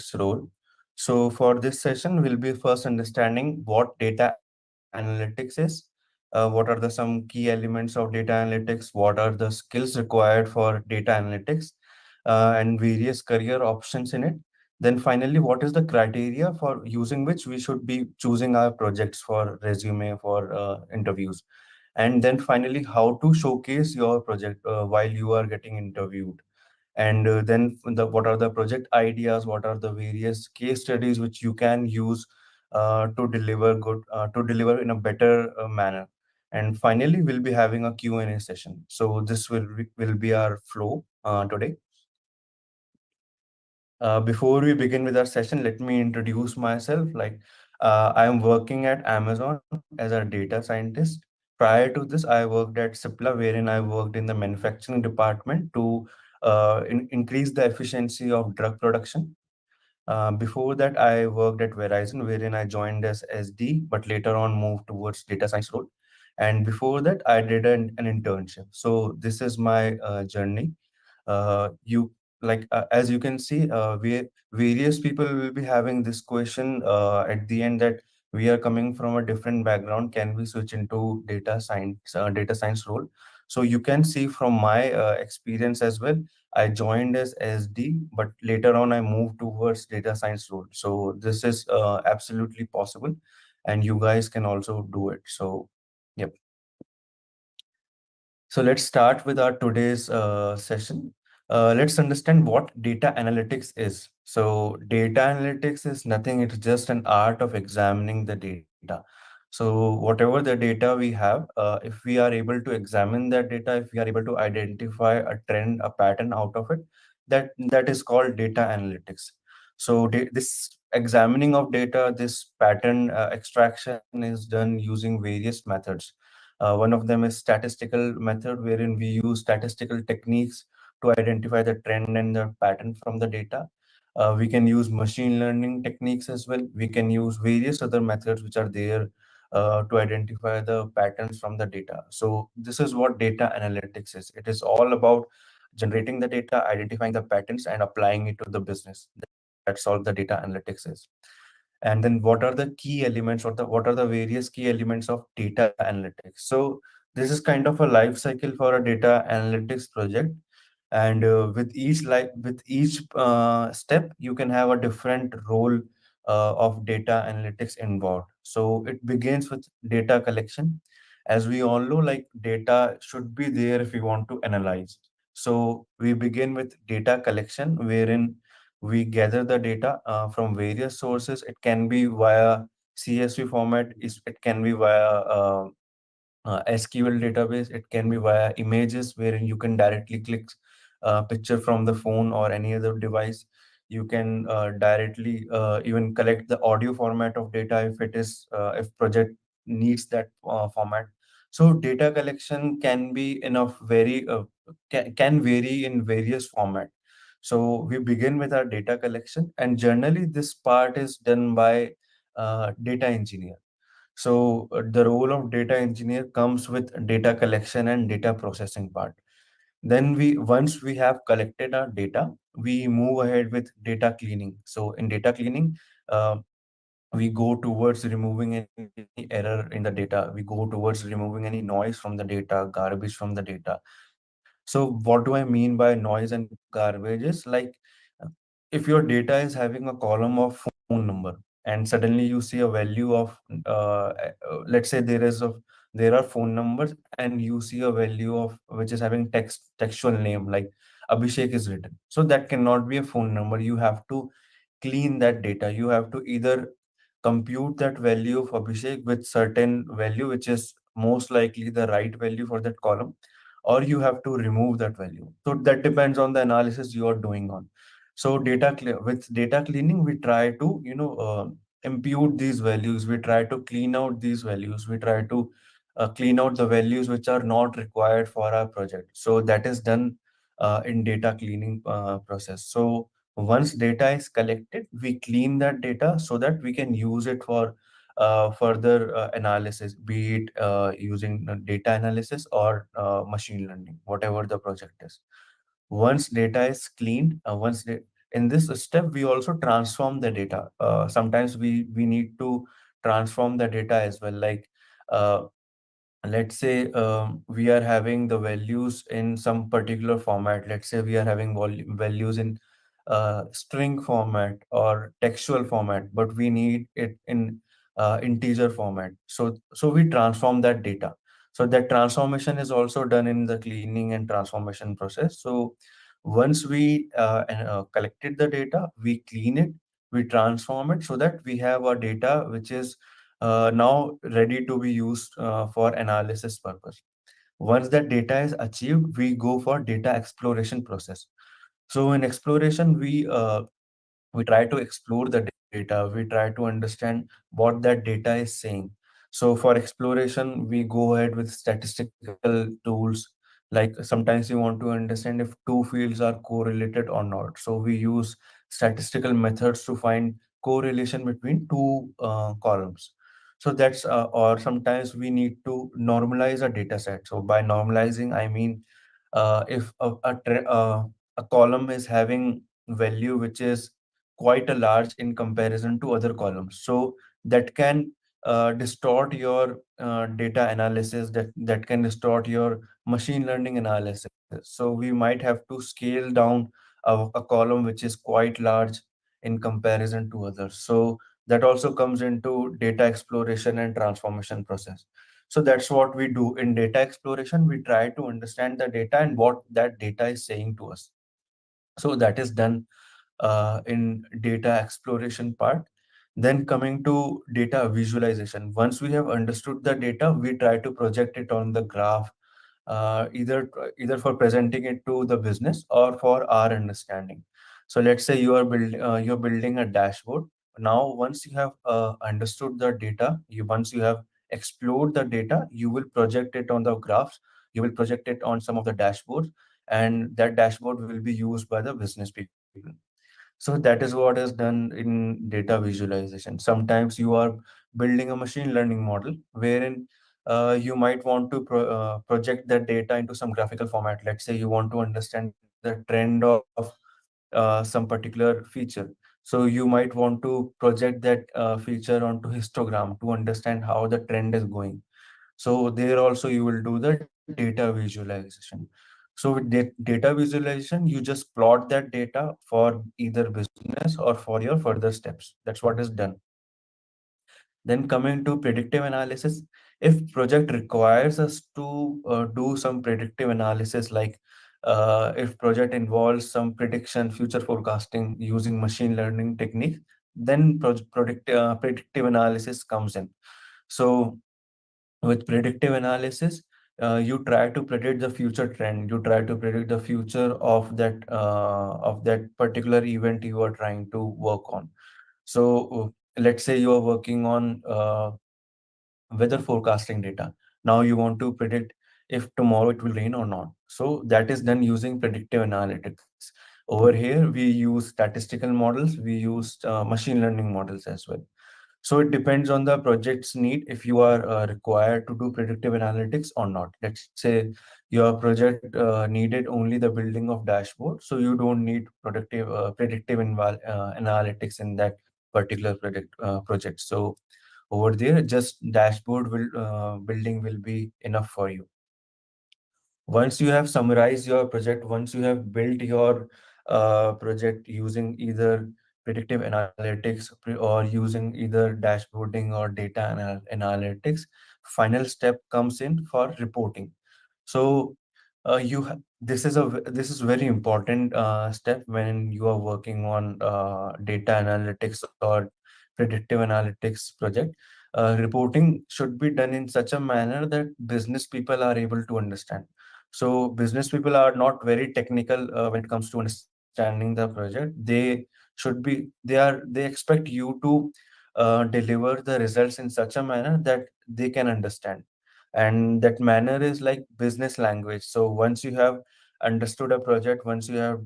analytics role. So for this session, we'll be first understanding what data analytics is, what are the some key elements of data analytics, what are the skills required for data analytics, and various career options in it. Then finally, what is the criteria for using which we should be choosing our projects for resume for interviews. And then finally, how to showcase your project while you are getting interviewed. And then what are the project ideas, what are the various case studies which you can use to deliver in a better manner. And finally, we'll be having a Q&A session. So this will be our flow today. Before we begin with our session, let me introduce myself. I am working at Amazon as a data scientist. Prior to this, I worked at Cipla, wherein I worked in the manufacturing department to increase the efficiency of drug production. Before that, I worked at Verizon, wherein I joined as SD, but later on moved towards data science role. And before that, I did an internship. So this is my journey. You as you can see, various people will be having this question at the end that we are coming from a different background. Can we switch into data science role? So you can see from my experience as well. I joined as SD, but later on I moved towards data science role. So this is absolutely possible, and you guys can also do it. So, yep. So let's start with our today's session. Let's understand what data analytics is. So data analytics is nothing, it's just an art of examining the data. So whatever the data we have, if we are able to examine that data, if we are able to identify a trend, a pattern out of it, that is called data analytics. So this examining of data, this pattern extraction is done using various methods. One of them is statistical method, wherein we use statistical techniques to identify the trend and the pattern from the data. We can use machine learning techniques as well. We can use various other methods which are there to identify the patterns from the data. So this is what data analytics is. It is all about generating the data, identifying the patterns, and applying it to the business. That's all the data analytics is. And then what are the key elements, or what are the various key elements of data analytics? So this is kind of a life cycle for a data analytics project. And with each step, you can have a different role of data analytics involved. So it begins with data collection. As we all know, like, data should be there if we want to analyze. So we begin with data collection, wherein we gather the data from various sources. It can be via CSV format, it can be via SQL database, it can be via images, wherein you can directly click a picture from the phone or any other device. You can directly even collect the audio format of data if it is if project needs that format. So data collection can be in a very can vary in various format. So we begin with our data collection, and generally this part is done by data engineer. So the role of data engineer comes with data collection and data processing part. Then once we have collected our data, we move ahead with data cleaning. So in data cleaning, uh, we go towards removing any error in the data. We go towards removing any noise from the data, garbage from the data. So what do I mean by noise and garbage is like, uh, if your data is having a column of phone number, and suddenly you see a value of let's say there are phone numbers, and you see a value of which is having textual name like Abhishek is written. So that cannot be a phone number. You have to clean that data. You have to either compute that value of Abhishek with certain value, which is most likely the right value for that column, or you have to remove that value. So that depends on the analysis you are doing on. So with data cleaning, we try to impute these values. We try to clean out these values. We try to clean out the values which are not required for our project. So that is done in data cleaning process. So once data is collected, we clean that data so that we can use it for further analysis, be it using data analysis or machine learning, whatever the project is. Once data is cleaned, in this step, we also transform the data. Sometimes we need to transform the data as well. Like, uh, let's say we are having the values in some particular format. Let's say we are having values in string format or textual format, but we need it in integer format. So we transform that data. So that transformation is also done in the cleaning and transformation process. So once we collected the data, we clean it, we transform it so that we have a data which is now ready to be used for analysis purpose. Once that data is achieved, we go for data exploration process. So in exploration, we try to explore the data, we try to understand what that data is saying. So for exploration, we go ahead with statistical tools. Like sometimes you want to understand if two fields are correlated or not, so we use statistical methods to find correlation between two columns. So that's or sometimes we need to normalize a data set. So by normalizing, I mean if a column is having value which is quite a large in comparison to other columns, so that can distort your data analysis, that can distort your machine learning analysis. So we might have to scale down a column which is quite large in comparison to others. So that also comes into data exploration and transformation process. So that's what we do in data exploration. We try to understand the data and what that data is saying to us. So that is done in data exploration part. Then coming to data visualization. Once we have understood the data, we try to project it on the graph, either for presenting it to the business or for our understanding. So let's say you're building a dashboard. Now, once you have understood the data, once you have explored the data, you will project it on the graphs. You will project it on some of the dashboards, and that dashboard will be used by the business people. So that is what is done in data visualization. Sometimes you are building a machine learning model wherein you might want to project that data into some graphical format. Let's say you want to understand the trend of some particular feature. So you might want to project that feature onto histogram to understand how the trend is going. So there also you will do the data visualization. So with data visualization, you just plot that data for either business or for your further steps. That's what is done. Then coming to predictive analysis, if project requires us to do some predictive analysis, like if project involves some prediction, future forecasting using machine learning techniques, then predictive analysis comes in. So with predictive analysis, you try to predict the future trend. You try to predict the future of that particular event you are trying to work on. So let's say you are working on weather forecasting data. Now you want to predict if tomorrow it will rain or not. So that is done using predictive analytics. Over here, we use statistical models, we use machine learning models as well. So it depends on the project's need if you are required to do predictive analytics or not. Let's say your project needed only the building of dashboard, so you don't need predictive analytics in that particular project. So over there, just dashboard will building will be enough for you. Once you have summarized your project, once you have built your project using either predictive analytics or using either dashboarding or data analytics, final step comes in for reporting. So this is very important step when you are working on data analytics or predictive analytics project. Reporting should be done in such a manner that business people are able to understand. So business people are not very technical when it comes to understanding the project. They expect you to deliver the results in such a manner that they can understand, and that manner is like business language. So once you have understood a project, once you have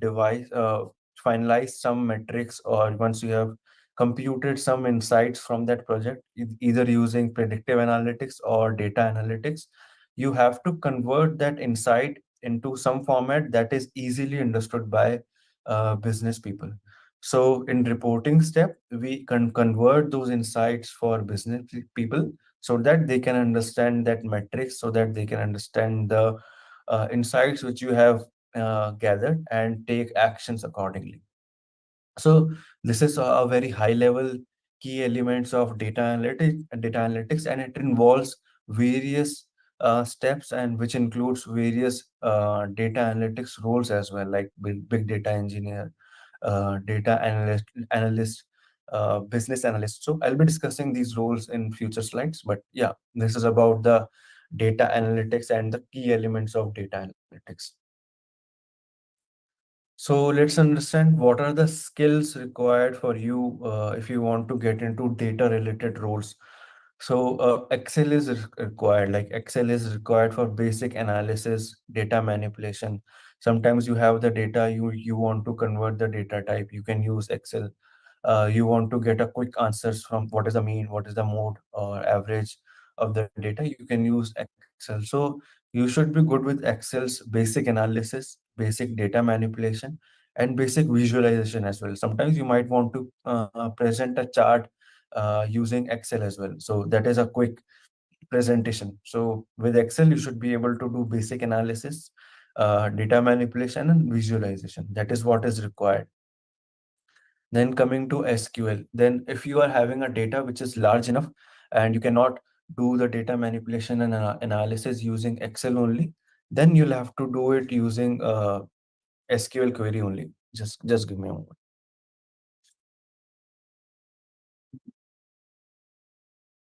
finalized some metrics, or once you have computed some insights from that project, either using predictive analytics or data analytics, you have to convert that insight into some format that is easily understood by business people. So in reporting step, we can convert those insights for business people so that they can understand that metrics, so that they can understand the insights which you have gathered and take actions accordingly. So this is a very high level key elements of data analytics, and it involves various steps, and which includes various data analytics roles as well, like big data engineer, data analyst, business analyst. So I'll be discussing these roles in future slides, but yeah, this is about the data analytics and the key elements of data analytics. So let's understand what are the skills required for you if you want to get into data related roles. So Excel is required, like Excel is required for basic analysis, data manipulation. Sometimes you have the data, you want to convert the data type, you can use Excel. You want to get a quick answers from what is the mean, what is the mode or average of the data, you can use Excel. So you should be good with Excel's basic analysis, basic data manipulation, and basic visualization as well. Sometimes you might want to present a chart using Excel as well. So that is a quick presentation. So with Excel, you should be able to do basic analysis, data manipulation, and visualization. That is what is required. Then coming to SQL, then if you are having a data which is large enough and you cannot do the data manipulation and analysis using Excel only, then you'll have to do it using SQL query only. Just give me a moment.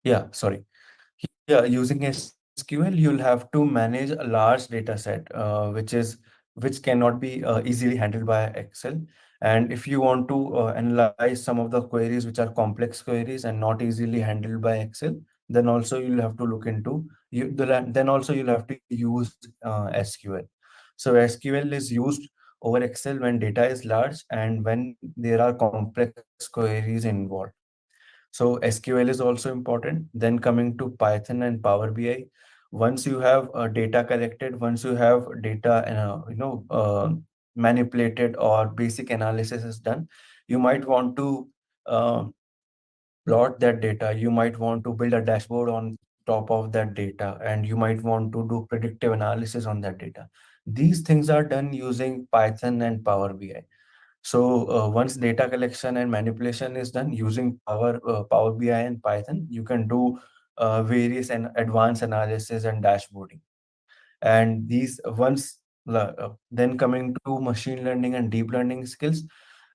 Yeah, sorry. Yeah, using SQL, you'll have to manage a large data set, which cannot be easily handled by Excel. And if you want to analyze some of the queries which are complex queries and not easily handled by Excel, then also you'll have to look into then also you'll have to use SQL. So SQL is used over Excel when data is large and when there are complex queries involved. So SQL is also important. Then coming to Python and Power BI, once you have data collected, once you have data manipulated or basic analysis is done, you might want to uh, plot that data. You might want to build a dashboard on top of that data, and you might want to do predictive analysis on that data. These things are done using Python and Power BI. So once data collection and manipulation is done using Power BI and Python, you can do various and advanced analysis and dashboarding. And these then coming to machine learning and deep learning skills.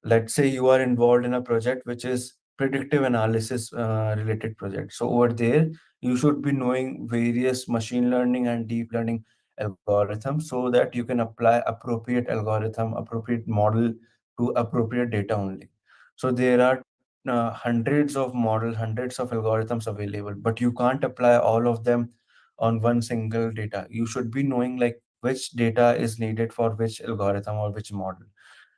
Let's say you are involved in a project which is predictive analysis related project. So over there, you should be knowing various machine learning and deep learning algorithms so that you can apply appropriate algorithm, appropriate model to appropriate data only. So there are hundreds of models, hundreds of algorithms available, but you can't apply all of them on one single data. You should be knowing like which data is needed for which algorithm or which model.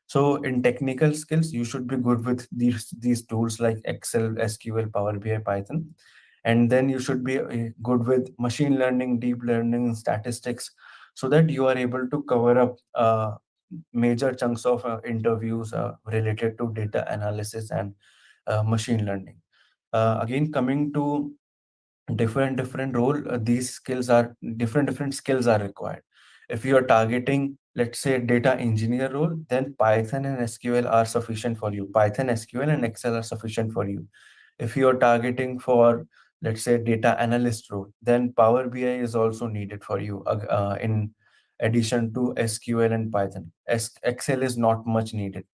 So in technical skills, you should be good with these tools like Excel, SQL, Power BI, Python. And then you should be good with machine learning, deep learning, and statistics, so that you are able to cover up major chunks of interviews related to data analysis and machine learning. Again, coming to different role, these skills are different skills are required. If you are targeting, let's say, data engineer role, then Python and SQL are sufficient for you. Python, SQL, and Excel are sufficient for you. If you are targeting for, let's say, data analyst role, then Power BI is also needed for you in addition to SQL and Python. Excel is not much needed.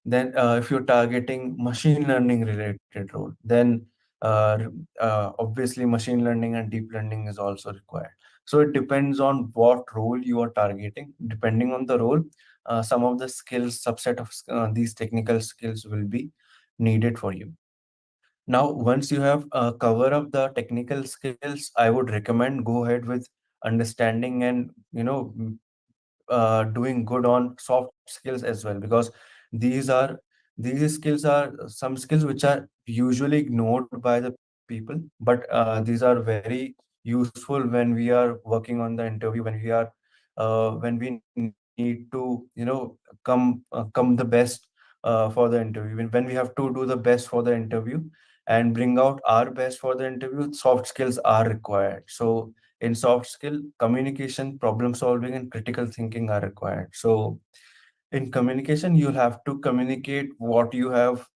Then, if you're targeting machine learning related role, then obviously machine learning and deep learning is also required. So it depends on what role you are targeting. Depending on the role, some of the skills, subset of these technical skills will be needed for you. Now, once you have cover up the technical skills, I would recommend go ahead with understanding and doing good on soft skills as well, because these are these skills are some skills which are usually ignored by the people, but these are very useful when we are working on the interview, when we need to come the best for the interview. When we have to do the best for the interview and bring out our best for the interview, soft skills are required. So in soft skill, communication, problem solving, and critical thinking are required. So in communication, you'll have to communicate what you have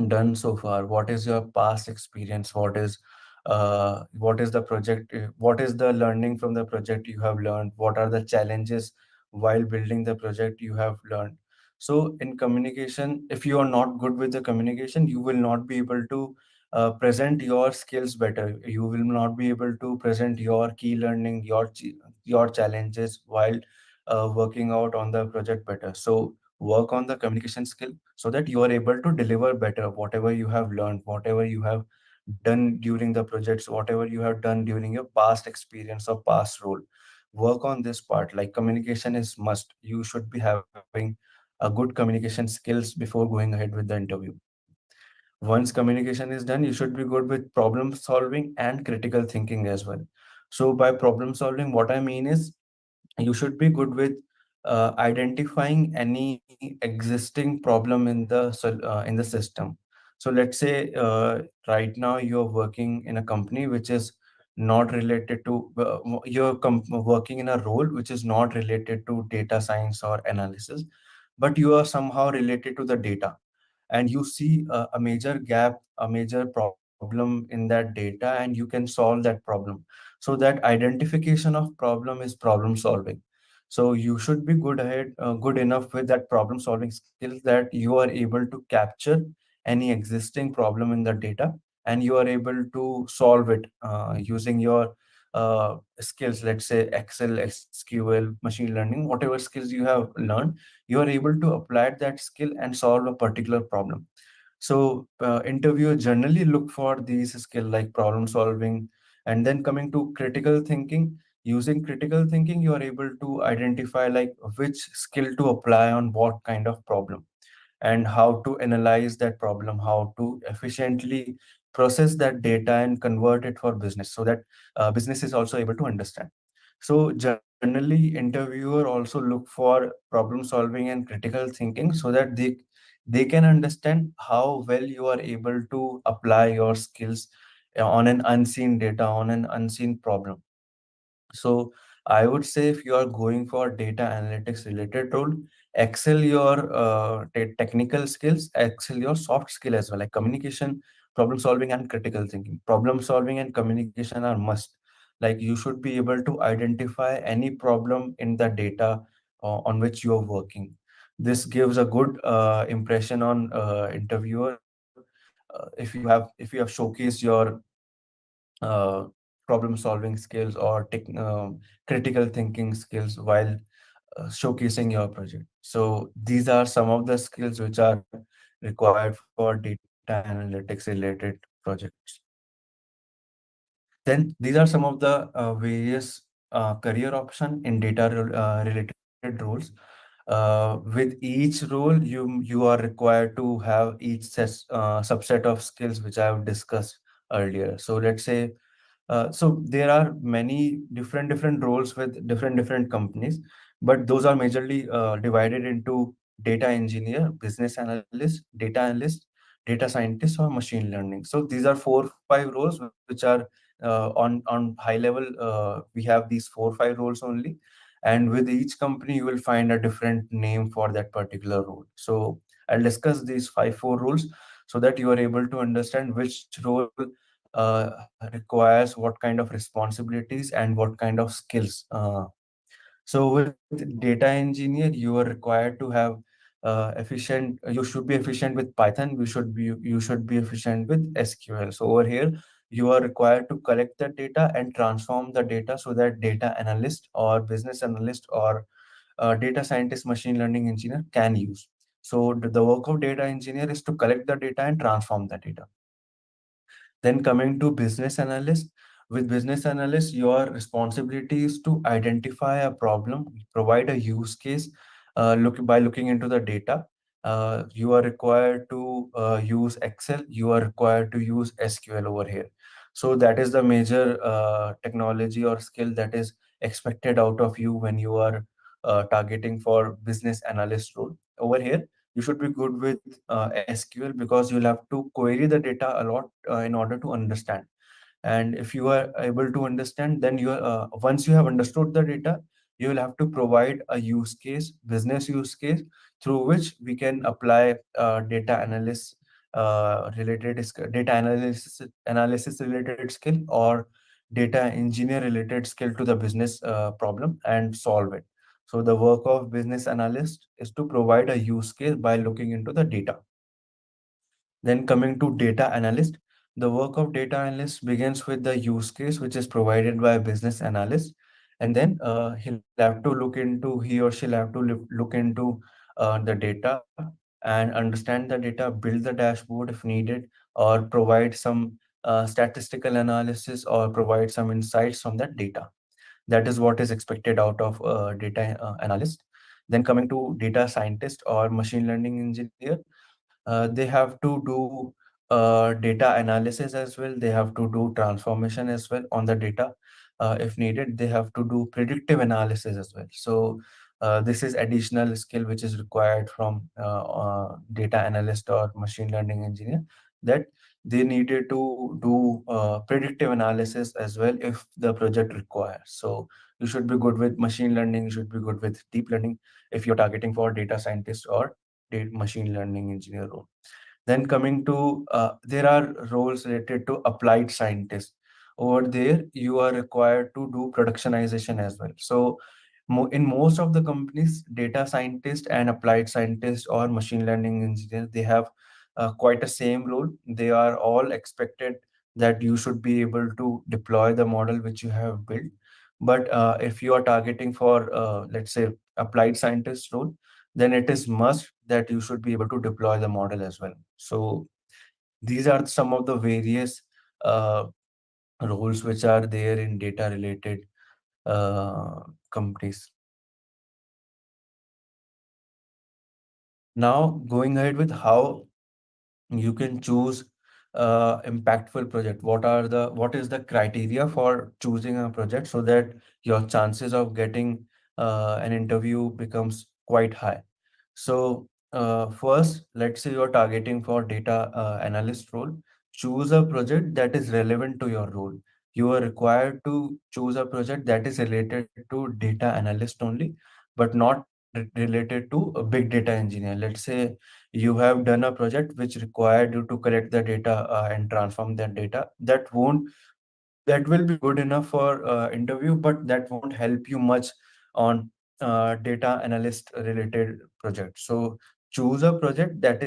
done so far. What is your past experience? What is the project, what is the learning from the project you have learned? What are the challenges while building the project you have learned? So in communication, if you are not good with the communication, you will not be able to present your skills better. You will not be able to present your key learning, your challenges while working out on the project better. So work on the communication skill so that you are able to deliver better whatever you have learned, whatever you have done during the projects, whatever you have done during your past experience or past role. Work on this part. Like communication is must. You should be having a good communication skills before going ahead with the interview. Once communication is done, you should be good with problem solving and critical thinking as well. So by problem solving, what I mean is you should be good with identifying any existing problem in in the system. So let's say right now you're working in a company which is not related to working in a role which is not related to data science or analysis, but you are somehow related to the data, and you see a major gap, a major problem in that data, and you can solve that problem. So that identification of problem is problem solving. So you should be good enough with that problem solving skills that you are able to capture any existing problem in the data, and you are able to solve it using your skills, let's say Excel, SQL, machine learning, whatever skills you have learned, you are able to apply that skill and solve a particular problem. So interviewers generally look for these skills like problem solving. And then coming to critical thinking, using critical thinking, you are able to identify like which skill to apply on what kind of problem, and how to analyze that problem, how to efficiently process that data and convert it for business, so that business is also able to understand. So generally, interviewer also look for problem solving and critical thinking so that they can understand how well you are able to apply your skills on an unseen data, on an unseen problem. So I would say if you are going for data analytics related role, excel your technical skills, excel your soft skill as well, like communication, problem solving, and critical thinking. Problem solving and communication are must. Like you should be able to identify any problem in the data on which you are working. This gives a good impression on interviewer. If you have showcased your uh, problem solving skills or critical thinking skills while showcasing your project. So these are some of the skills which are required for data analytics related projects. Then these are some of the various career option in related roles. With each role, you are required to have each subset of skills which I have discussed earlier. So let's say so there are many different roles with different companies, but those are majorly divided into data engineer, business analyst, data analyst, data scientist, or machine learning. So these are 4 5 roles which are on high level. We have these 4 5 roles only, and with each company you will find a different name for that particular role. So I'll discuss these 5 4 roles so that you are able to understand which role requires what kind of responsibilities and what kind of skills. So with data engineer, you are required to have efficient. You should be efficient with Python. You should be efficient with SQL. So over here, you are required to collect the data and transform the data so that data analyst or business analyst or data scientist, machine learning engineer can use. So the work of data engineer is to collect the data and transform the data. Then coming to business analyst, with business analyst, your responsibility is to identify a problem, provide a use case, look by looking into the data. You are required to use Excel. You are required to use SQL over here. So that is the major technology or skill that is expected out of you when you are targeting for business analyst role over here. You should be good with SQL because you'll have to query the data a lot in order to understand. And if you are able to understand, then you once you have understood the data, you will have to provide a use case, business use case, through which we can apply data analysis data analysis related skill, or data engineer related skill to the business problem and solve it. So the work of business analyst is to provide a use case by looking into the data. Then coming to data analyst, the work of data analyst begins with the use case which is provided by a business analyst, and then he'll have to look into he or she'll have to look into the data and understand the data, build the dashboard if needed, or provide some statistical analysis or provide some insights from that data. That is what is expected out of data analyst. Then coming to data scientist or machine learning engineer, they have to do data analysis as well. They have to do transformation as well on the data. If needed, they have to do predictive analysis as well. So this is additional skill which is required from data analyst or machine learning engineer, that they needed to do predictive analysis as well if the project requires. So you should be good with machine learning, you should be good with deep learning if you're targeting for data scientist or machine learning engineer role. Then coming to there are roles related to applied scientist. Over there, you are required to do productionization as well. So in most of the companies, data scientist and applied scientist or machine learning engineer, they have quite a same role. They are all expected that you should be able to deploy the model which you have built. But if you are targeting for, let's say, applied scientist role, then it is must that you should be able to deploy the model as well. So these are some of the various uh, roles which are there in data related companies. Now going ahead with how you can choose impactful project. What is the criteria for choosing a project so that your chances of getting an interview becomes quite high. So first, let's say you're targeting for data analyst role. Choose a project that is relevant to your role. You are required to choose a project that is related to data analyst only, but not related to a big data engineer. Let's say you have done a project which required you to collect the data and transform that data. That will be good enough for interview, but that won't help you much on data analyst related project. So choose a project that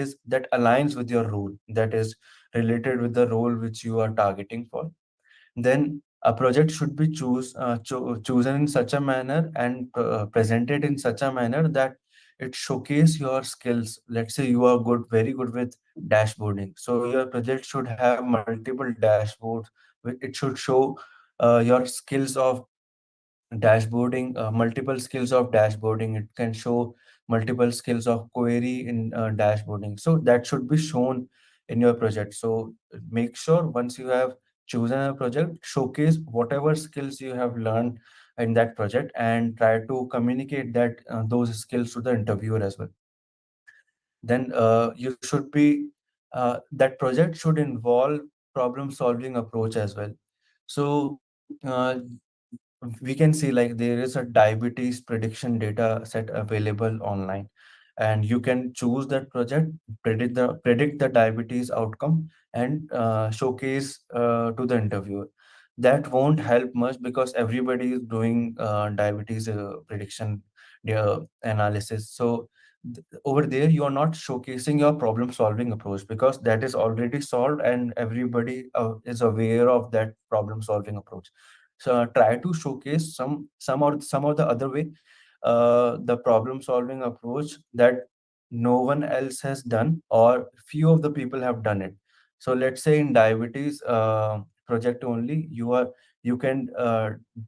aligns with your role, that is related with the role which you are targeting for. Then a project should be chosen in such a manner and presented in such a manner that it showcase your skills. Let's say you are very good with dashboarding. So your project should have multiple dashboards. It should show your skills of dashboarding, multiple skills of dashboarding. It can show multiple skills of query in dashboarding. So that should be shown in your project. So make sure once you have chosen a project, showcase whatever skills you have learned in that project and try to communicate that those skills to the interviewer as well. Then you should be that project should involve problem solving approach as well. So we can see like there is a diabetes prediction data set available online, and you can choose that project, predict the diabetes outcome, and showcase to the interviewer. That won't help much because everybody is doing diabetes prediction analysis. So over there you are not showcasing your problem solving approach because that is already solved and everybody is aware of that problem solving approach. So try to showcase some of the other way, the problem solving approach that no one else has done or few of the people have done it. So let's say in diabetes project only, you can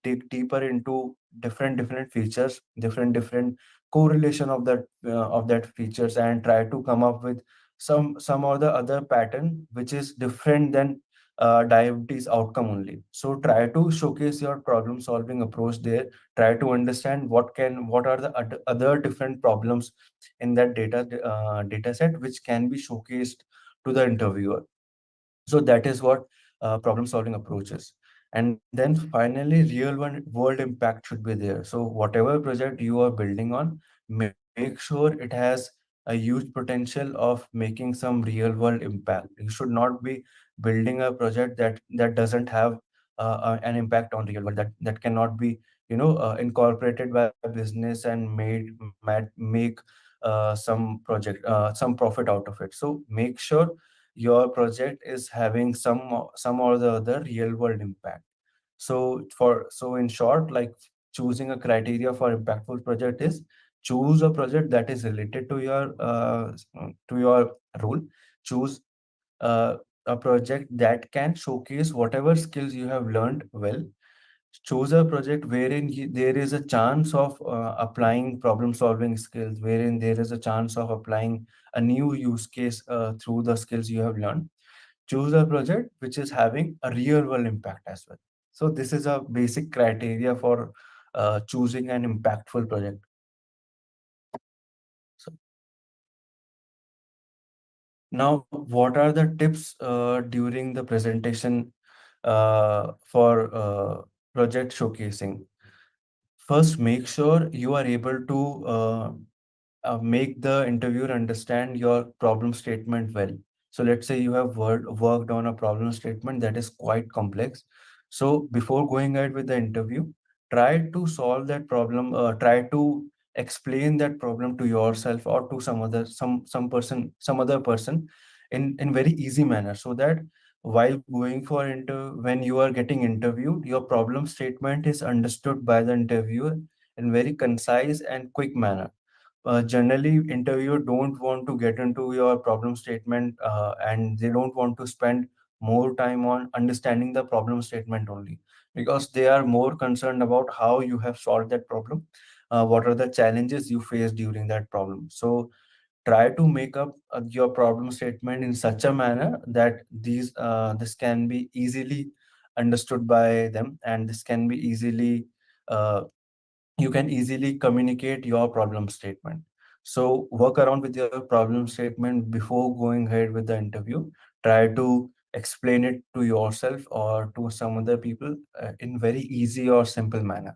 dig deeper into different features, different correlation of that features, and try to come up with some or the other pattern which is different than diabetes outcome only. So try to showcase your problem solving approach there. Try to understand what are the other different problems in that data set which can be showcased to the interviewer. So that is what problem solving approach is. And then finally, world impact should be there. So whatever project you are building on, make sure it has a huge potential of making some real world impact. You should not be building a project that doesn't have an impact on real world, that cannot be incorporated by business and make some profit out of it. So make sure your project is having some or the other real world impact. So in short, like, choosing a criteria for impactful project is choose a project that is related to your role. Choose a project that can showcase whatever skills you have learned well. Choose a project wherein there is a chance of applying problem solving skills, wherein there is a chance of applying a new use case through the skills you have learned. Choose a project which is having a real world impact as well. So this is a basic criteria for choosing an impactful project. So now, what are the tips during the presentation for project showcasing? First, make sure you are able to make the interviewer understand your problem statement well. So let's say you have worked on a problem statement that is quite complex. So before going ahead with the interview, try to solve that problem. Try to explain that problem to yourself or to some other person in very easy manner, so that while going for when you are getting interviewed, your problem statement is understood by the interviewer in very concise and quick manner. Generally, interviewer don't want to get into your problem statement, and they don't want to spend more time on understanding the problem statement only, because they are more concerned about how you have solved that problem, what are the challenges you face during that problem. So try to make up your problem statement in such a manner that this can be easily understood by them, and this can be easily uh, you can easily communicate your problem statement. So work around with your problem statement before going ahead with the interview. Try to explain it to yourself or to some other people in very easy or simple manner.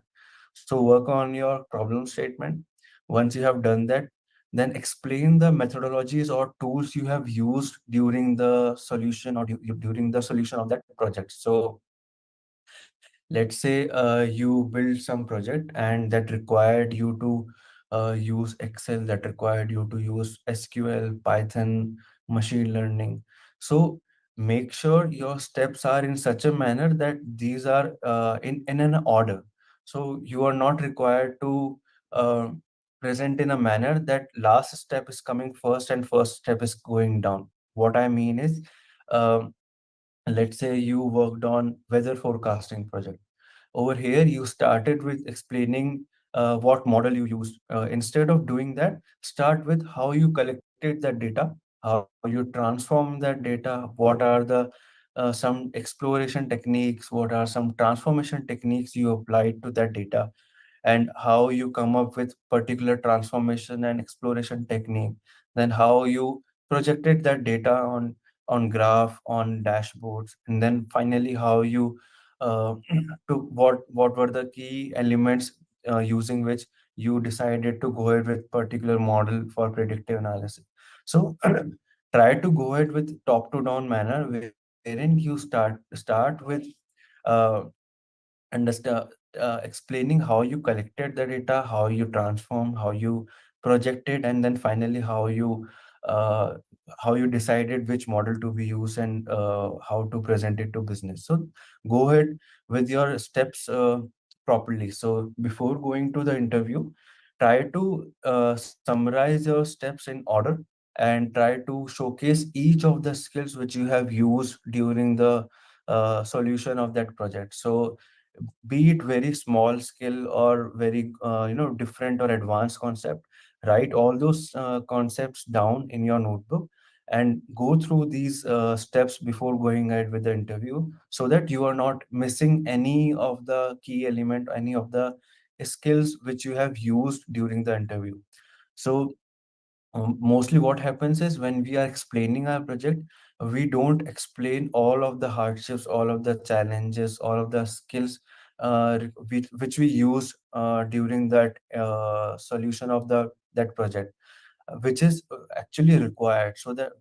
So work on your problem statement. Once you have done that, then explain the methodologies or tools you have used during the solution or during the solution of that project. So let's say you build some project and that required you to use Excel, that required you to use SQL, Python, machine learning. So make sure your steps are in such a manner that these are in an order. So you are not required to uh, present in a manner that last step is coming first and first step is going down. What I mean is, um, let's say you worked on weather forecasting project. Over here, you started with explaining what model you used. Instead of doing that, start with how you collected that data, how you transform that data, what are the some exploration techniques, what are some transformation techniques you applied to that data, and how you come up with particular transformation and exploration technique, then how you projected that data on graph, on dashboards, and then finally how you to what were the key elements using which you decided to go ahead with particular model for predictive analysis. So try to go ahead with top to down manner, wherein you start with uh, understand explaining how you collected the data, how you transformed, how you projected, and then finally uh, how you decided which model to be used and how to present it to business. So go ahead with your steps properly. So before going to the interview, try to summarize your steps in order and try to showcase each of the skills which you have used during the solution of that project. So be it very small skill or very different or advanced concept, write all those concepts down in your notebook and go through these steps before going ahead with the interview, so that you are not missing any of the key element, any of the skills which you have used during the interview. So mostly what happens is when we are explaining our project, we don't explain all of the hardships, all of the challenges, all of the skills which we use during that solution of the that project, which is actually required, so that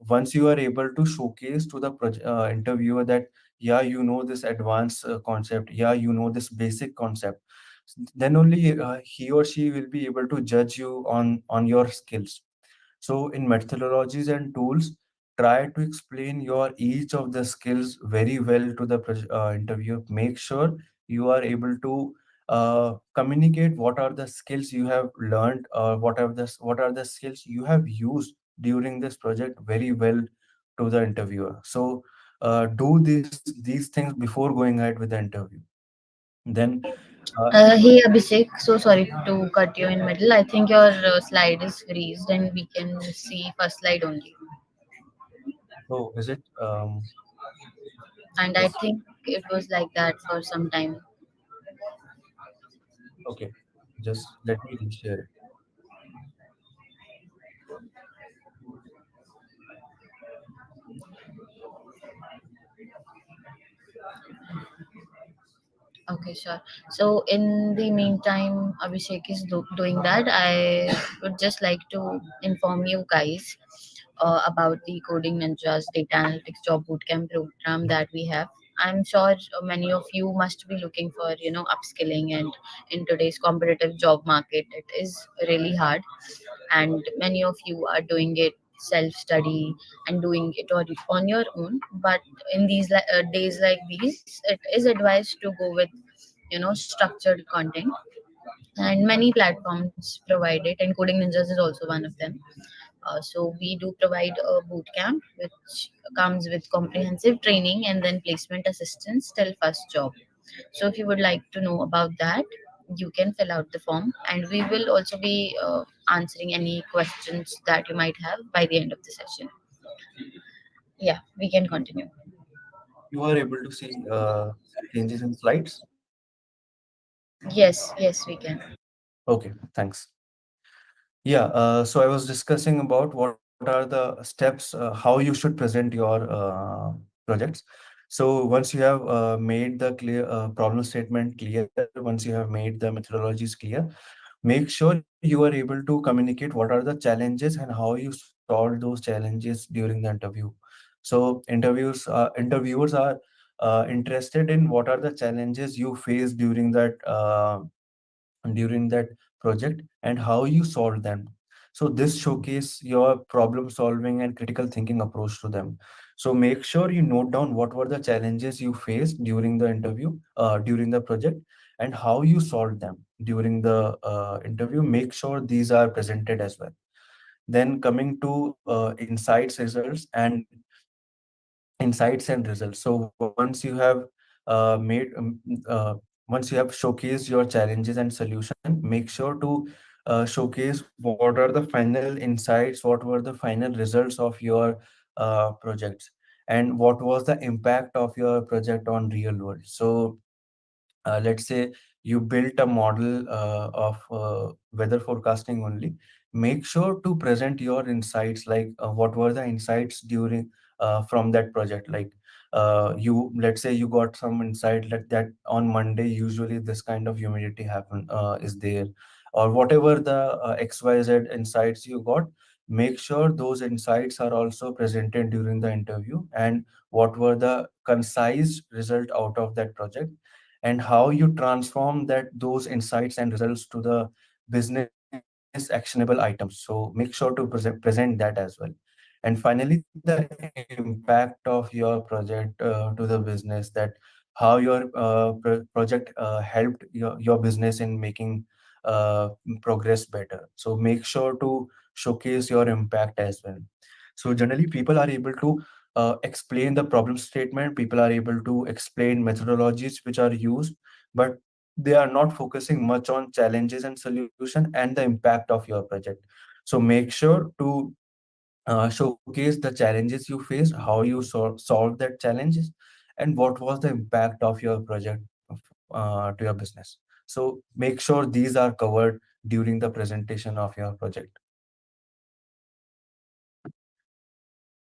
once you are able to showcase to the interviewer that yeah, you know this advanced concept, yeah, you know this basic concept, then only he or she will be able to judge you on your skills. So in methodologies and tools, try to explain your each of the skills very well to the interviewer. Make sure you are able to communicate what are the skills you have learned, or what are the skills you have used during this project very well to the interviewer. So do these things before going ahead with the interview. Then Hey Abhishek, so sorry to cut you in middle. I think your slide is freezed and we can see first slide only. oh, is it And I just think it was like that for some time. okay? Just let me reshare it. Okay, sure. So in the meantime, Abhishek is doing that. I would just like to inform you guys about the Coding Ninjas Data Analytics Job Bootcamp program that we have. I'm sure many of you must be looking for, upskilling, and in today's competitive job market, it is really hard, and many of you are doing it self-study and doing it on your own. But in these days like these, it is advised to go with structured content, and many platforms provide it, and Coding Ninjas is also one of them. So we do provide a boot camp which comes with comprehensive training and then placement assistance till first job. So if you would like to know about that, you can fill out the form, and we will also be answering any questions that you might have by the end of the session. Yeah, we can continue. You are able to see changes in slides? Yes, yes, we can. Okay, thanks. Yeah, so I was discussing about what are the steps, how you should present your projects. So once you have made the clear problem statement clear, once you have made the methodologies clear, make sure you are able to communicate what are the challenges and how you solve those challenges during the interview. So interviewers are interested in what are the challenges you face during that project and how you solve them. So this showcase your problem solving and critical thinking approach to them. So make sure you note down what were the challenges you faced during the interview, during the project, and how you solved them during the interview. Make sure these are presented as well. Then coming to insights and results. So once you have made once you have showcased your challenges and solution, make sure to showcase what are the final insights, what were the final results of your projects, and what was the impact of your project on real world. So let's say you built a model of weather forecasting only. Make sure to present your insights, like what were the insights during from that project. Like you, let's say you got some insight like that on Monday usually this kind of humidity happen is there, or whatever the XYZ insights you got. Make sure those insights are also presented during the interview, and what were the concise result out of that project, and how you transform that those insights and results to the business actionable items. So make sure to present that as well. And finally, the impact of your project to the business, that how your project helped your business in making progress better. So make sure to showcase your impact as well. So generally people are able to explain the problem statement, people are able to explain methodologies which are used, but they are not focusing much on challenges and solution and the impact of your project. So make sure to showcase the challenges you faced, how you solved that challenges, and what was the impact of your project to your business. So make sure these are covered during the presentation of your project.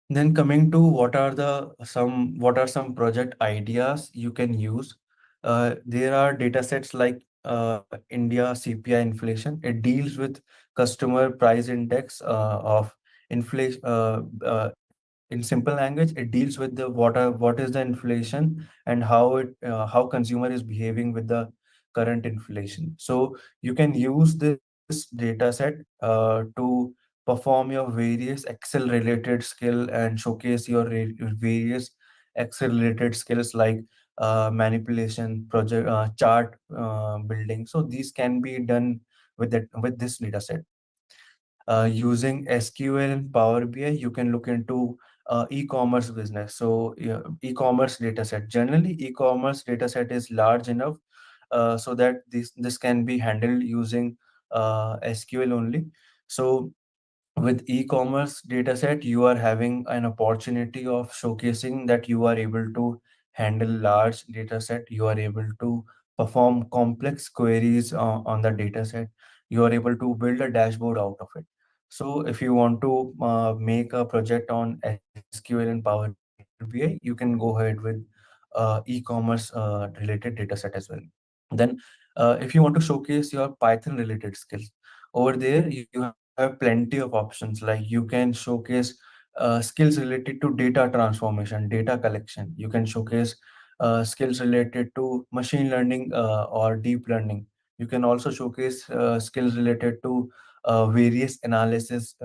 Then coming to what are some project ideas you can use. There are data sets like India CPI inflation. It deals with customer price index of inflation. In simple language, it deals with what is the inflation and how consumer is behaving with the current inflation. So you can use this data set to perform your various Excel related skill and showcase your various Excel related skills like manipulation, project chart building. So these can be done with this data set. Using SQL and Power BI, you can look into e-commerce business. So e-commerce data set. Generally, e-commerce data set is large enough so that this can be handled using SQL only. So with e-commerce dataset, you are having an opportunity of showcasing that you are able to handle large dataset. You are able to perform complex queries on the dataset. You are able to build a dashboard out of it. So if you want to make a project on SQL and Power BI, you can go ahead with e-commerce related dataset as well. Then, if you want to showcase your Python related skills, over there you have plenty of options. Like you can showcase skills related to data transformation, data collection. You can showcase skills related to machine learning or deep learning. You can also showcase skills related to various analysis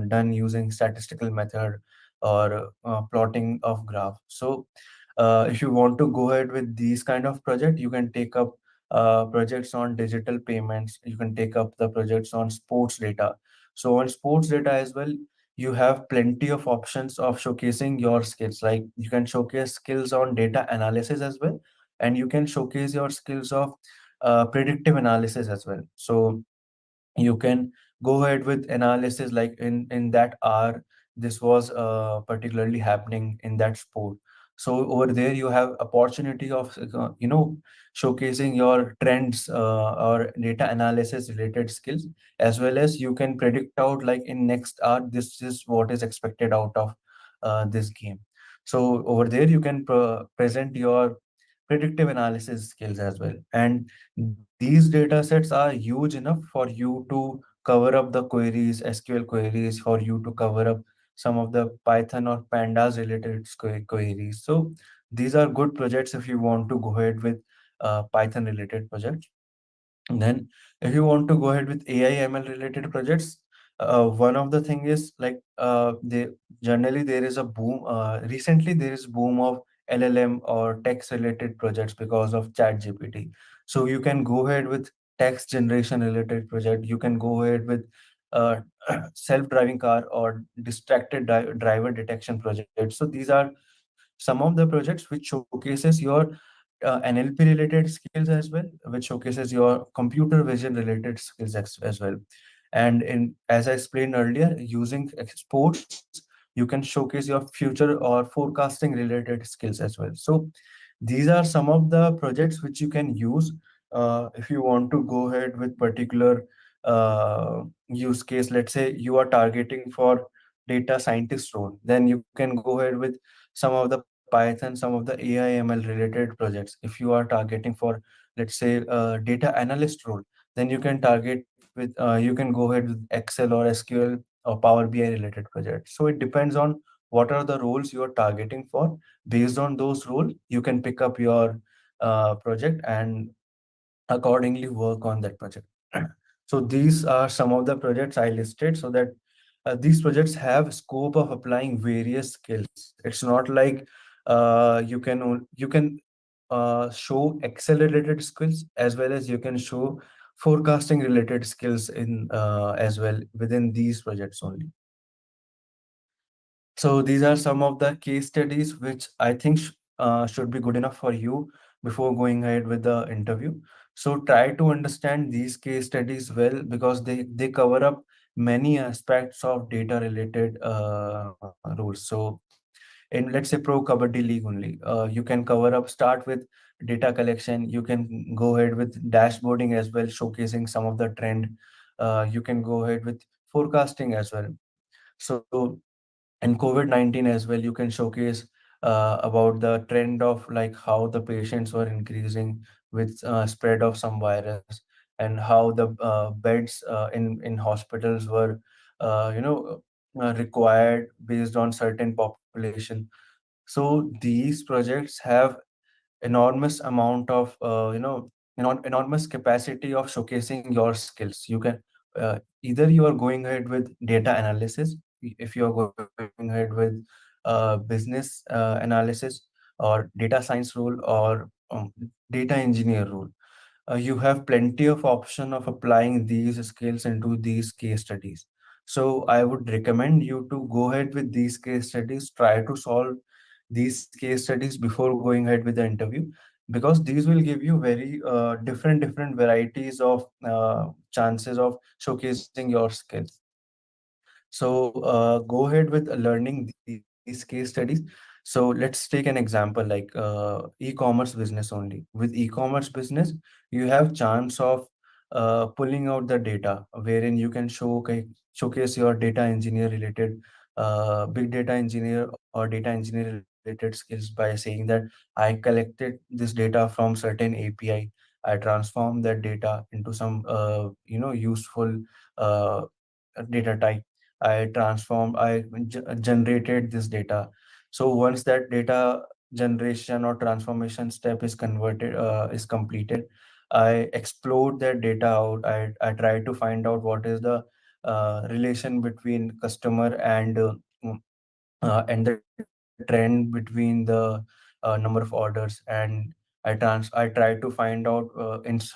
done using statistical method or plotting of graph. So if you want to go ahead with these kind of project, you can take up projects on digital payments. You can take up the projects on sports data. So on sports data as well, you have plenty of options of showcasing your skills. Like you can showcase skills on data analysis as well, and you can showcase your skills of predictive analysis as well. So you can go ahead with analysis like in that hour this was particularly happening in that sport. So over there you have opportunity of showcasing your trends or data analysis related skills, as well as you can predict out like in next hour this is what is expected out of this game. So over there you can present your predictive analysis skills as well. And these data sets are huge enough for you to cover up the queries, SQL queries, for you to cover up some of the Python or pandas related queries. So these are good projects if you want to go ahead with Python related projects. Then, if you want to go ahead with AI ML related projects, one of the thing is like they generally there is a boom. Recently, there is boom of LLM or text related projects because of Chat GPT. So you can go ahead with text generation related project. You can go ahead with uh, self-driving car or distracted driver detection project. So these are some of the projects which showcases your NLP related skills as well, which showcases your computer vision related skills as well. And in as I explained earlier, using sports, you can showcase your future or forecasting related skills as well. So these are some of the projects which you can use if you want to go ahead with particular use case. Let's say you are targeting for data scientist role, then you can go ahead with some of the Python, some of the AI ML related projects. If you are targeting for, let's say, data analyst role, then you can target with you can go ahead with Excel or SQL or Power BI related projects. So it depends on what are the roles you are targeting for. Based on those roles, you can pick up your project and accordingly work on that project. So these are some of the projects I listed, so that these projects have scope of applying various skills. It's not like you can show Excel related skills, as well as you can show forecasting related skills in as well within these projects only. So these are some of the case studies which I think should be good enough for you before going ahead with the interview. So try to understand these case studies well, because they cover up many aspects of data related rules. So in, let's say, pro kabaddi league only, you can cover up, start with data collection, you can go ahead with dashboarding as well, showcasing some of the trend. You can go ahead with forecasting as well. So in COVID-19 as well, you can showcase about the trend of like how the patients were increasing with spread of some virus, and how the beds in hospitals were required based on certain population. So these projects have enormous amount of enormous capacity of showcasing your skills. You can either you are going ahead with data analysis, if you are going ahead with business analysis, or data science role, or data engineer role. You have plenty of option of applying these skills into these case studies. So I would recommend you to go ahead with these case studies, try to solve these case studies before going ahead with the interview, because these will give you very different varieties of chances of showcasing your skills. So go ahead with learning these case studies. So let's take an example like e-commerce business only. With e-commerce business, you have chance of pulling out the data, wherein you can showcase your data engineer related, big data engineer or data engineer related skills by saying that I collected this data from certain API. I transformed that data into some useful uh, data type. I generated this data. So once that data generation or transformation step is converted, is completed, I explode that data out. I try to find out what is the relation between customer and the trend between the number of orders. And I try to find out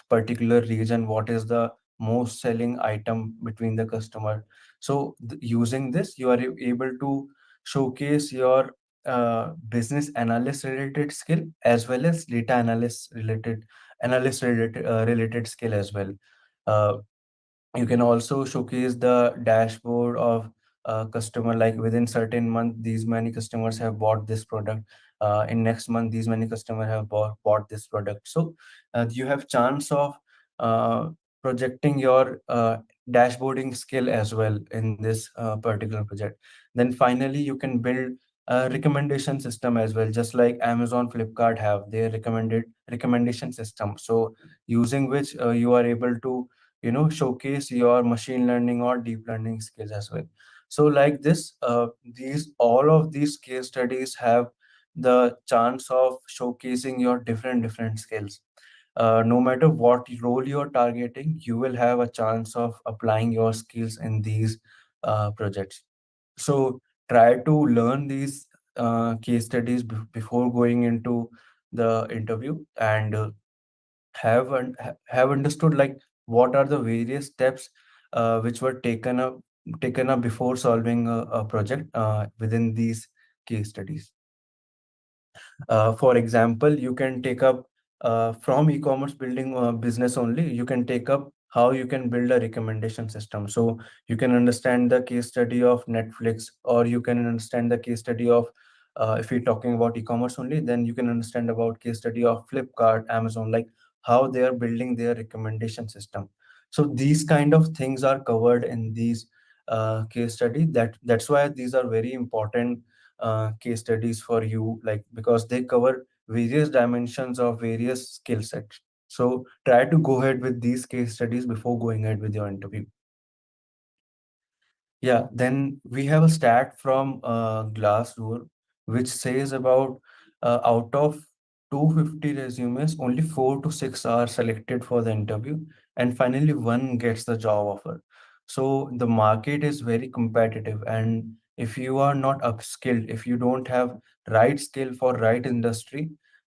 particular region what is the most selling item between the customer. So using this, you are able to showcase your business analyst related skill, as well as data analyst related skill as well. Uh, you can also showcase the dashboard of customer, like within certain month these many customers have bought this product, in next month these many customers have bought this product. So you have chance of uh, projecting your dashboarding skill as well in this particular project. Then finally you can build a recommendation system as well, just like Amazon, Flipkart have their recommendation system. So using which you are able to showcase your machine learning or deep learning skills as well. So like this, these all of these case studies have the chance of showcasing your different skills. No matter what role you're targeting, you will have a chance of applying your skills in these projects. So try to learn these case studies before going into the interview, and have understood like what are the various steps which were taken up before solving a project within these case studies. For example, you can take up from e-commerce building business only, you can take up how you can build a recommendation system. So you can understand the case study of Netflix, or you can understand the case study of, if you're talking about e-commerce only, then you can understand about case study of Flipkart, Amazon, like how they are building their recommendation system. So these kind of things are covered in these case study. That's why these are very important case studies for you, like because they cover various dimensions of various skill sets. So try to go ahead with these case studies before going ahead with your interview. Yeah, then we have a stat from Glassdoor, which says about out of 250 resumes, only 4 to 6 are selected for the interview, and finally one gets the job offer. So the market is very competitive, and if you are not upskilled, if you don't have right skill for right industry,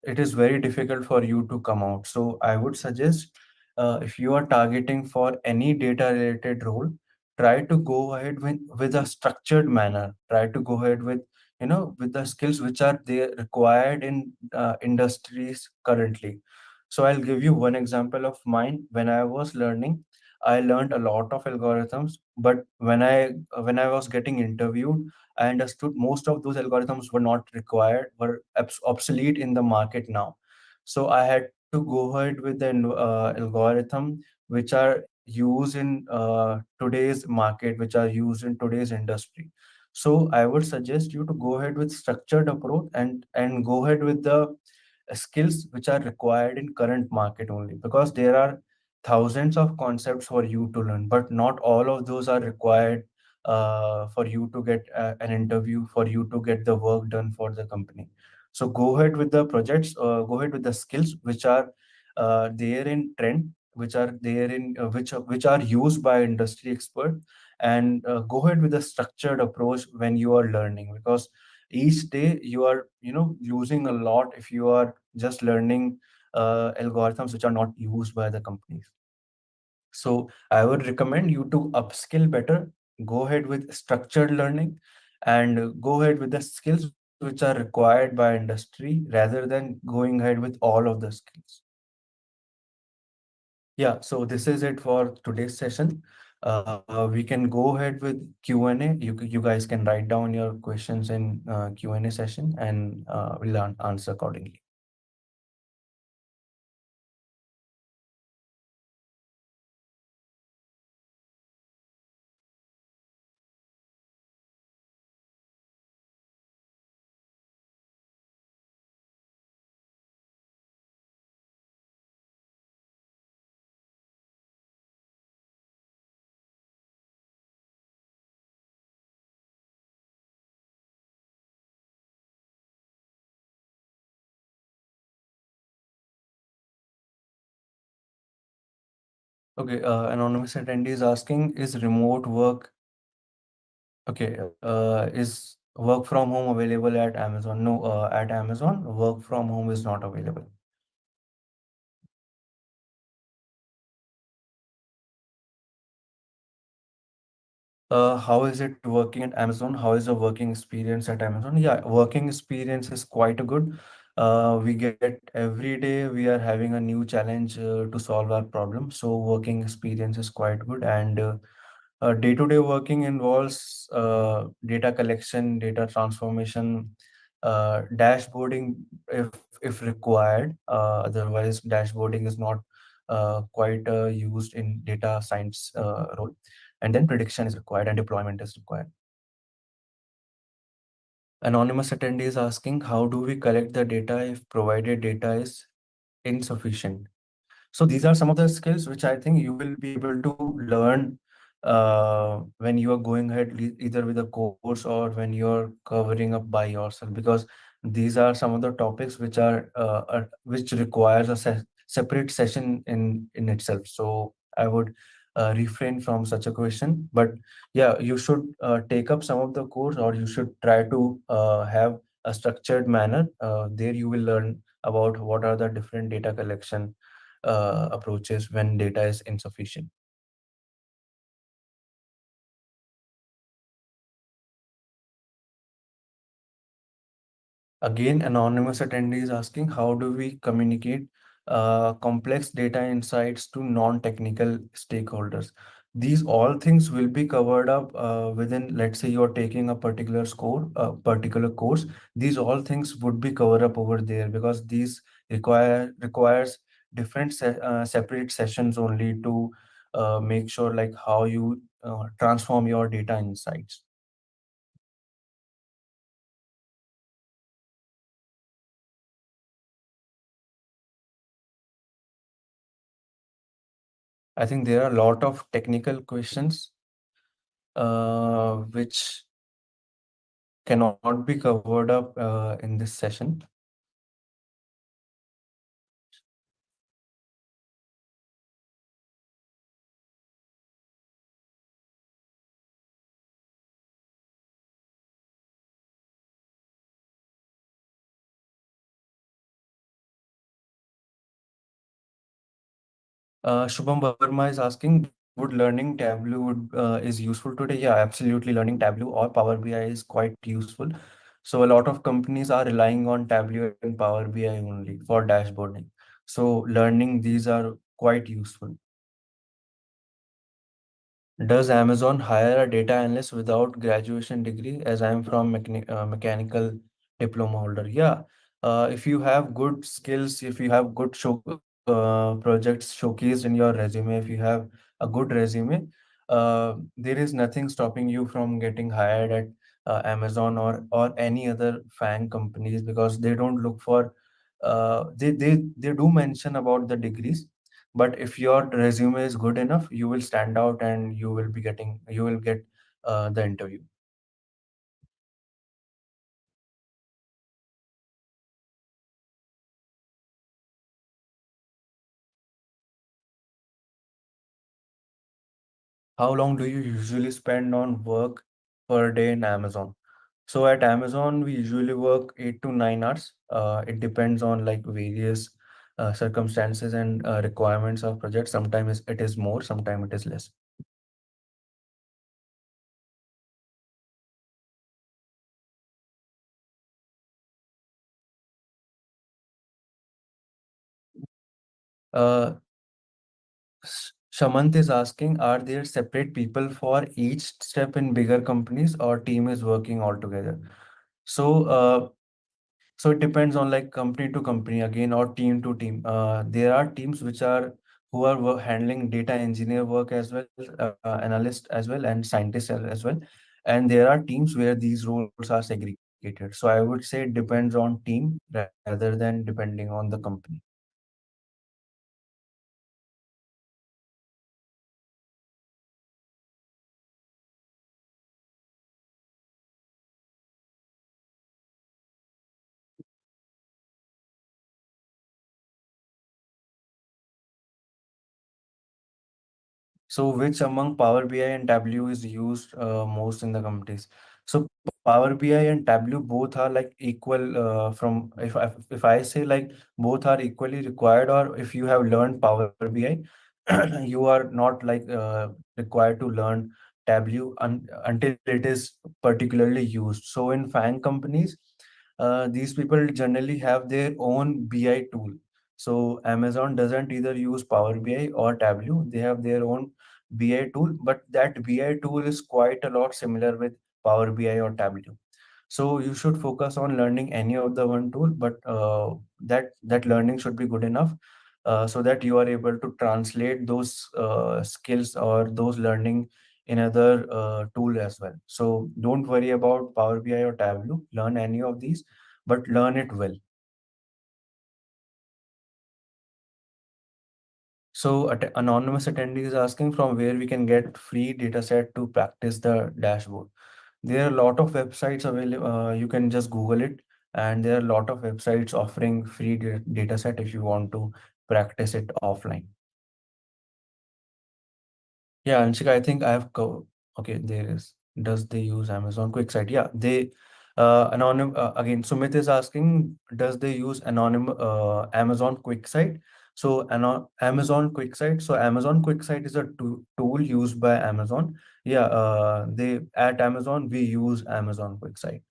it is very difficult for you to come out. So I would suggest, if you are targeting for any data related role, try to go ahead with a structured manner. Try to go ahead with with the skills which are there required in industries currently. So I'll give you one example of mine. When I was learning, I learned a lot of algorithms, but when I was getting interviewed, I understood most of those algorithms were not required, were obsolete in the market now. So I had to go ahead with the algorithm which are used in today's market, which are used in today's industry. So I would suggest you to go ahead with structured approach and go ahead with the skills which are required in current market only, because there are thousands of concepts for you to learn, but not all of those are required for you to get an interview, for you to get the work done for the company. So go ahead with the projects, go ahead with the skills which are there in trend, which are there in which are used by industry expert, and go ahead with a structured approach when you are learning, because each day you are losing a lot if you are just learning algorithms which are not used by the companies. So I would recommend you to upskill better, go ahead with structured learning, and go ahead with the skills which are required by industry rather than going ahead with all of the skills. Yeah, so this is it for today's session. We can go ahead with Q&A. You guys can write down your questions in Q&A session, and we'll answer accordingly. Okay, anonymous attendee is asking, is remote work, okay, is work from home available at Amazon? No, at Amazon, work from home is not available. How is it working at Amazon? How is the working experience at Amazon? Yeah, working experience is quite a good. We get every day we are having a new challenge to solve our problem. So working experience is quite good, and day-to-day working involves data collection, data transformation, dashboarding if required. Otherwise, dashboarding is not quite used in data science role. And then prediction is required and deployment is required. Anonymous attendee is asking, how do we collect the data if provided data is insufficient? So these are some of the skills which I think you will be able to learn when you are going ahead either with a course or when you're covering up by yourself, because these are some of the topics which are which requires a separate session in itself. So I would refrain from such a question, but yeah, you should take up some of the course, or you should try to have a structured manner. There you will learn about what are the different data collection approaches when data is insufficient. Again, anonymous attendee is asking, how do we communicate complex data insights to non-technical stakeholders? These all things will be covered up within, let's say you're taking a particular course. These all things would be covered up over there, because these requires different separate sessions only to make sure like how you transform your data insights. I think there are a lot of technical questions which cannot be covered up in this session. Shubham Verma is asking, would learning Tableau is useful today? Yeah, absolutely. Learning Tableau or Power BI is quite useful. So a lot of companies are relying on Tableau and Power BI only for dashboarding. So learning these are quite useful. Does Amazon hire a data analyst without graduation degree? As I'm from mechanical diploma holder. Yeah. If you have good skills, if you have good projects showcased in your resume, if you have a good resume, there is nothing stopping you from getting hired at Amazon or any other FANG companies, because they don't look for they do mention about the degrees, but if your resume is good enough, you will stand out and you will get the interview. How long do you usually spend on work per day in Amazon? So at Amazon, we usually work 8 to 9 hours. It depends on like various circumstances and requirements of project. Sometimes it is more, sometimes it is less. Uh, Shamant is asking, are there separate people for each step in bigger companies, or team is working all together? So, so it depends on like company to company again, or team to team. There are teams which are who are handling data engineer work as well, analyst as well, and scientists as well. And there are teams where these roles are segregated. So I would say it depends on team rather than depending on the company. So which among Power BI and Tableau is used most in the companies? So Power BI and Tableau both are like equal from if I say like both are equally required, or if you have learned Power BI, you are not like required to learn Tableau until it is particularly used. So in FANG companies, these people generally have their own BI tool. So Amazon doesn't either use Power BI or Tableau. They have their own BI tool, but that BI tool is quite a lot similar with Power BI or Tableau. So you should focus on learning any of the one tool, but that learning should be good enough so that you are able to translate those skills or those learning in other tool as well. So don't worry about Power BI or Tableau. Learn any of these, but learn it well. So anonymous attendee is asking from where we can get free data set to practice the dashboard. There are a lot of websites available. You can just Google it, and there are a lot of websites offering free data set if you want to practice it offline. Yeah, Anshika, I think I have okay, there is. Does they use Amazon QuickSight? Yeah, they again, Sumit is asking, does they use Amazon QuickSight? So Amazon QuickSight. So Amazon QuickSight is a tool used by Amazon. Yeah, they at Amazon we use Amazon QuickSight.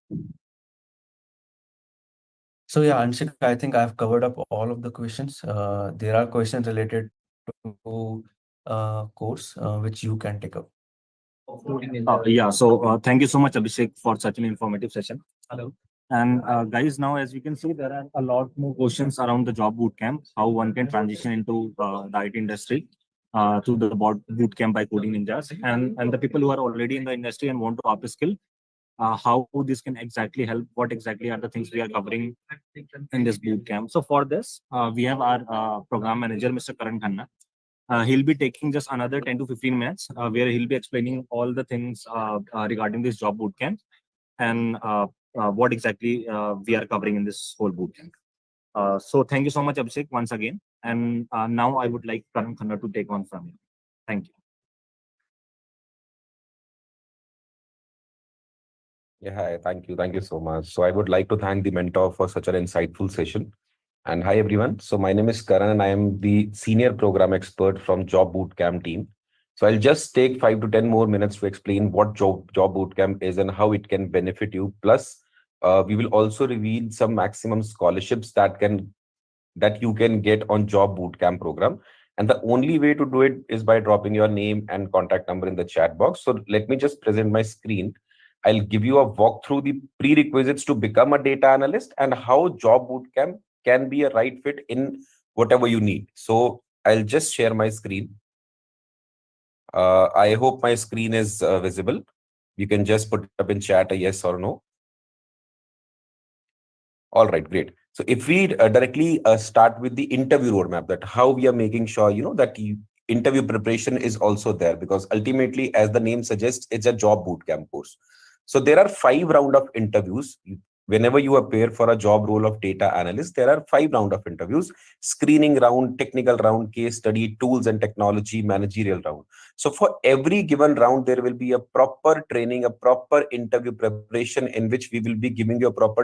So yeah, Anshika, I think I've covered up all of the questions. There are questions related to course which you can take up. Yeah, so thank you so much, Abhishek, for such an informative session. Hello. And guys, now as we can see, there are a lot more questions around the job bootcamp, how one can transition into the IT industry through the bootcamp by Coding Ninjas, and the people who are already in the industry and want to upskill, how this can exactly help, what exactly are the things we are covering in this bootcamp. So for this, we have our program manager, Mr. Karan Khanna. He'll be taking just another 10 to 15 minutes where he'll be explaining all the things regarding this job bootcamp and what exactly we are covering in this whole bootcamp. So thank you so much, Abhishek, once again. And now I would like Karan Khanna to take on from you. Thank you. Yeah, hi, thank you. Thank you so much. So I would like to thank the mentor for such an insightful session. And hi, everyone. So my name is Karan and I am the senior program expert from Job Bootcamp team. So I'll just take 5 to 10 more minutes to explain what Job Bootcamp is and how it can benefit you. Plus, we will also reveal some maximum scholarships that you can get on Job Bootcamp program. And the only way to do it is by dropping your name and contact number in the chat box. So let me just present my screen. I'll give you a walk through the prerequisites to become a data analyst and how job bootcamp can be a right fit in whatever you need. So I'll just share my screen. I hope my screen is visible. You can just put up in chat a yes or no. All right, great. So if we directly start with the interview roadmap, that how we are making sure, that interview preparation is also there, because ultimately, as the name suggests, it's a job bootcamp course. So there are 5 rounds of interviews. Whenever you appear for a job role of data analyst, there are 5 rounds of interviews: screening round, technical round, case study, tools and technology, managerial round. So for every given round, there will be a proper training, a proper interview preparation in which we will be giving you a proper